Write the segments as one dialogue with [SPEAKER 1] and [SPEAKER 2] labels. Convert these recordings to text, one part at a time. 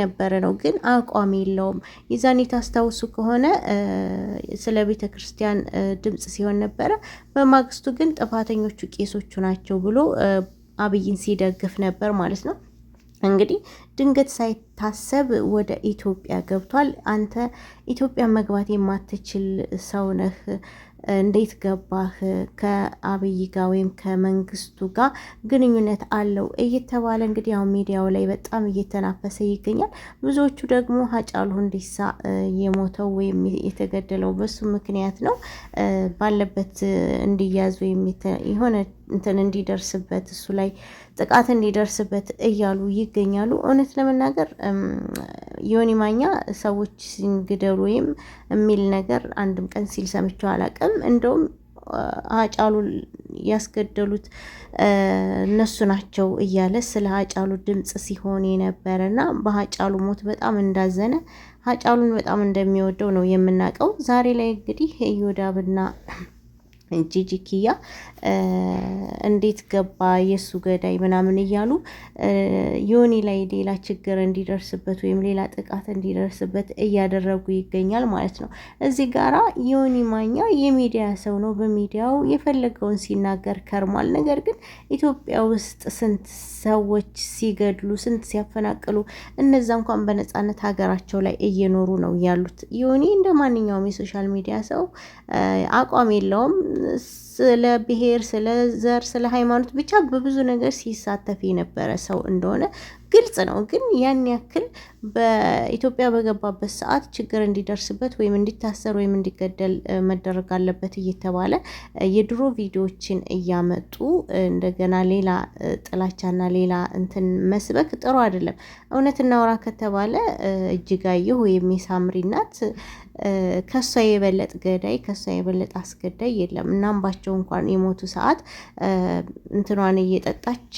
[SPEAKER 1] ነበረ ነው ግን አቋም የለውም። የዛኔ ታስታውሱ ከሆነ ስለ ቤተ ክርስቲያን ድምጽ ሲሆን ነበረ። በማግስቱ ግን ጥፋተኞቹ ቄሶቹ ናቸው ብሎ አብይን ሲደግፍ ነበር ማለት ነው። እንግዲህ ድንገት ሳይታሰብ ወደ ኢትዮጵያ ገብቷል። አንተ ኢትዮጵያ መግባት የማትችል ሰው ነህ፣ እንዴት ገባህ? ከአብይ ጋር ወይም ከመንግስቱ ጋር ግንኙነት አለው እየተባለ እንግዲህ ያው ሚዲያው ላይ በጣም እየተናፈሰ ይገኛል። ብዙዎቹ ደግሞ ሃጫሉ ሁንዴሳ የሞተው ወይም የተገደለው በሱ ምክንያት ነው፣ ባለበት እንዲያዝ ወይም የሆነ እንትን እንዲደርስበት እሱ ላይ ጥቃት እንዲደርስበት እያሉ ይገኛሉ። እውነት ለመናገር ዮኒ ማኛ ሰዎች ሲንግደሉ ወይም የሚል ነገር አንድም ቀን ሲል ሰምቼው አላውቅም። እንደውም ሃጫሉ ያስገደሉት እነሱ ናቸው እያለ ስለ ሃጫሉ ድምጽ ሲሆን የነበረና በሃጫሉ ሞት በጣም እንዳዘነ ሃጫሉን በጣም እንደሚወደው ነው የምናውቀው። ዛሬ ላይ እንግዲህ ዮዳብና ጂጂ ኪያ እንዴት ገባ የሱ ገዳይ ምናምን እያሉ ዮኒ ላይ ሌላ ችግር እንዲደርስበት ወይም ሌላ ጥቃት እንዲደርስበት እያደረጉ ይገኛል ማለት ነው። እዚህ ጋራ ዮኒ ማኛ የሚዲያ ሰው ነው፣ በሚዲያው የፈለገውን ሲናገር ከርሟል። ነገር ግን ኢትዮጵያ ውስጥ ስንት ሰዎች ሲገድሉ፣ ስንት ሲያፈናቅሉ፣ እነዛ እንኳን በነጻነት ሀገራቸው ላይ እየኖሩ ነው ያሉት። ዮኒ እንደ ማንኛውም የሶሻል ሚዲያ ሰው አቋም የለውም። ስለ ብሔር፣ ስለ ዘር፣ ስለ ሃይማኖት ብቻ በብዙ ነገር ሲሳተፍ የነበረ ሰው እንደሆነ ግልጽ ነው። ግን ያን ያክል በኢትዮጵያ በገባበት ሰዓት ችግር እንዲደርስበት ወይም እንዲታሰር ወይም እንዲገደል መደረግ አለበት እየተባለ የድሮ ቪዲዮዎችን እያመጡ እንደገና ሌላ ጥላቻና ሌላ እንትን መስበክ ጥሩ አይደለም። እውነት እናውራ ከተባለ እጅጋየሁ ወይም የሳምሪ እናት ከሷ የበለጥ ገዳይ ከሷ የበለጥ አስገዳይ የለም። እናምባቸው እንኳን የሞቱ ሰዓት እንትኗን እየጠጣች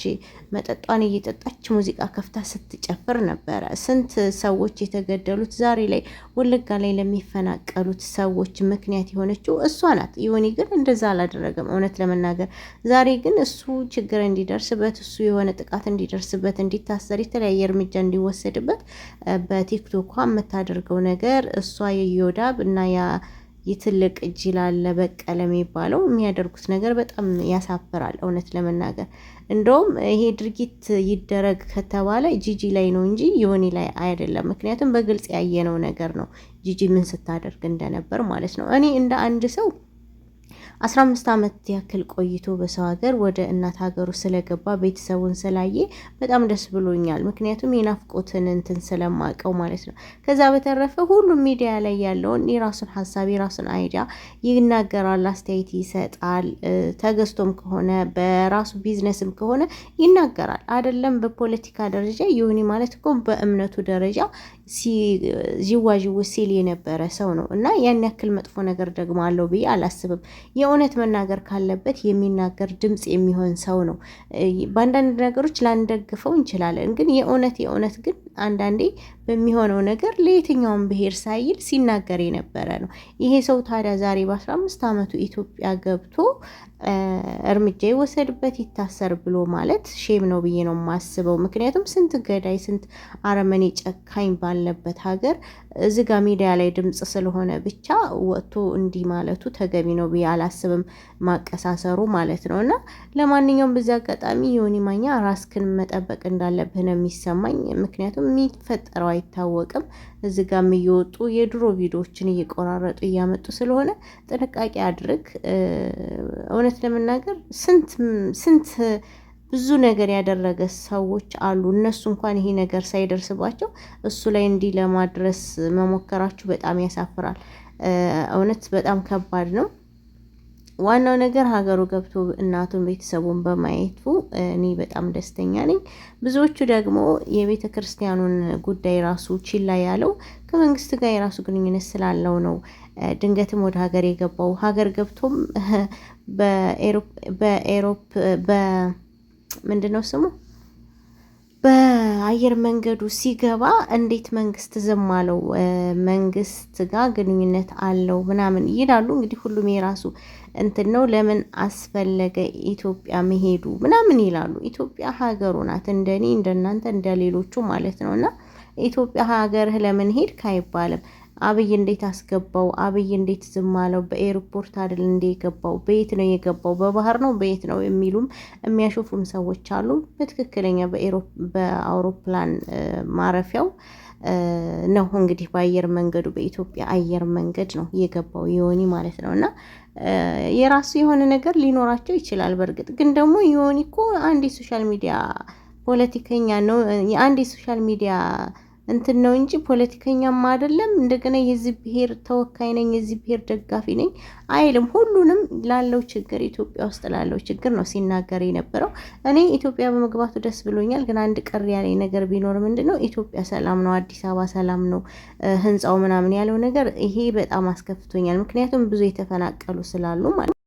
[SPEAKER 1] መጠጧን እየጠጣች ሙዚቃ ከፍታ ስትጨፍር ነበረ። ስንት ሰዎች የተገደሉት ዛሬ ላይ ወለጋ ላይ ለሚፈናቀሉት ሰዎች ምክንያት የሆነችው እሷ ናት። ዮኒ ግን እንደዛ አላደረገም። እውነት ለመናገር ዛሬ ግን እሱ ችግር እንዲደርስበት፣ እሱ የሆነ ጥቃት እንዲደርስበት፣ እንዲታሰር፣ የተለያየ እርምጃ እንዲወሰድበት በቲክቶኳ የምታደርገው ነገር እሷ የዮዳብ እና የትልቅ እጅ ላለ በቀለ የሚባለው የሚያደርጉት ነገር በጣም ያሳፍራል። እውነት ለመናገር እንደውም ይሄ ድርጊት ይደረግ ከተባለ ጂጂ ላይ ነው እንጂ ዮኒ ላይ አይደለም። ምክንያቱም በግልጽ ያየነው ነገር ነው ጂጂ ምን ስታደርግ እንደነበር ማለት ነው። እኔ እንደ አንድ ሰው 15 ዓመት ያክል ቆይቶ በሰው ሀገር ወደ እናት ሀገሩ ስለገባ ቤተሰቡን ስላየ በጣም ደስ ብሎኛል። ምክንያቱም የናፍቆትን እንትን ስለማቀው ማለት ነው። ከዛ በተረፈ ሁሉም ሚዲያ ላይ ያለውን የራሱን ሀሳብ የራሱን አይዲያ ይናገራል፣ አስተያየት ይሰጣል። ተገዝቶም ከሆነ በራሱ ቢዝነስም ከሆነ ይናገራል። አይደለም በፖለቲካ ደረጃ ዮኒ ማለት እኮ በእምነቱ ደረጃ ዚዋዥው ሲል የነበረ ሰው ነው እና ያን ያክል መጥፎ ነገር ደግሞ አለው ብዬ አላስብም። የእውነት መናገር ካለበት የሚናገር ድምጽ የሚሆን ሰው ነው። በአንዳንድ ነገሮች ላንደግፈው እንችላለን፣ ግን የእውነት ግን አንዳንዴ በሚሆነው ነገር ለየትኛውም ብሔር ሳይል ሲናገር የነበረ ነው። ይሄ ሰው ታዲያ ዛሬ በ15 ዓመቱ ኢትዮጵያ ገብቶ እርምጃ ይወሰድበት ይታሰር ብሎ ማለት ሼም ነው ብዬ ነው የማስበው። ምክንያቱም ስንት ገዳይ ስንት አረመኔ ጨካኝ ባለበት ሀገር እዚህ ጋ ሚዲያ ላይ ድምጽ ስለሆነ ብቻ ወጥቶ እንዲህ ማለቱ ተገቢ ነው ብዬ አላስብም፣ ማቀሳሰሩ ማለት ነው። እና ለማንኛውም በዚህ አጋጣሚ ዮኒ ማኛ ራስክን መጠበቅ እንዳለብህ ነው የሚሰማኝ። ምክንያቱም የሚፈጠረው አይታወቅም። እዚህ ጋር እየወጡ የድሮ ቪዲዮዎችን እየቆራረጡ እያመጡ ስለሆነ ጥንቃቄ አድርግ። እውነት ለመናገር ስንት ብዙ ነገር ያደረገ ሰዎች አሉ። እነሱ እንኳን ይሄ ነገር ሳይደርስባቸው እሱ ላይ እንዲህ ለማድረስ መሞከራችሁ በጣም ያሳፍራል። እውነት በጣም ከባድ ነው። ዋናው ነገር ሀገሩ ገብቶ እናቱን ቤተሰቡን በማየቱ እኔ በጣም ደስተኛ ነኝ። ብዙዎቹ ደግሞ የቤተ ክርስቲያኑን ጉዳይ ራሱ ችላ ያለው ከመንግስት ጋር የራሱ ግንኙነት ስላለው ነው። ድንገትም ወደ ሀገር የገባው ሀገር ገብቶም ምንድነው ስሙ በአየር መንገዱ ሲገባ እንዴት መንግስት ዝም አለው? መንግስት ጋር ግንኙነት አለው ምናምን ይላሉ። እንግዲህ ሁሉም የራሱ እንትን ነው። ለምን አስፈለገ ኢትዮጵያ መሄዱ ምናምን ይላሉ። ኢትዮጵያ ሀገሩ ናት፣ እንደኔ እንደናንተ እንደሌሎቹ ማለት ነው። እና ኢትዮጵያ ሀገርህ ለምን ሄድክ አይባልም። አብይ እንዴት አስገባው? አብይ እንዴት ዝም አለው? በኤርፖርት አይደል እንዴ የገባው? በየት ነው የገባው? በባህር ነው በየት ነው የሚሉም የሚያሾፉም ሰዎች አሉ። በትክክለኛ በአውሮፕላን ማረፊያው ነው እንግዲህ በአየር መንገዱ በኢትዮጵያ አየር መንገድ ነው የገባው ዮኒ ማለት ነው። እና የራሱ የሆነ ነገር ሊኖራቸው ይችላል። በእርግጥ ግን ደግሞ ዮኒ እኮ አንድ የሶሻል ሚዲያ ፖለቲከኛ ነው። የአንድ የሶሻል ሚዲያ እንትን ነው እንጂ ፖለቲከኛም አይደለም። እንደገና የዚህ ብሔር ተወካይ ነኝ የዚህ ብሔር ደጋፊ ነኝ አይልም። ሁሉንም ላለው ችግር ኢትዮጵያ ውስጥ ላለው ችግር ነው ሲናገር የነበረው። እኔ ኢትዮጵያ በመግባቱ ደስ ብሎኛል። ግን አንድ ቅር ያለኝ ነገር ቢኖር ምንድነው ኢትዮጵያ ሰላም ነው፣ አዲስ አበባ ሰላም ነው፣ ህንፃው ምናምን ያለው ነገር ይሄ በጣም አስከፍቶኛል። ምክንያቱም ብዙ የተፈናቀሉ ስላሉ ማለት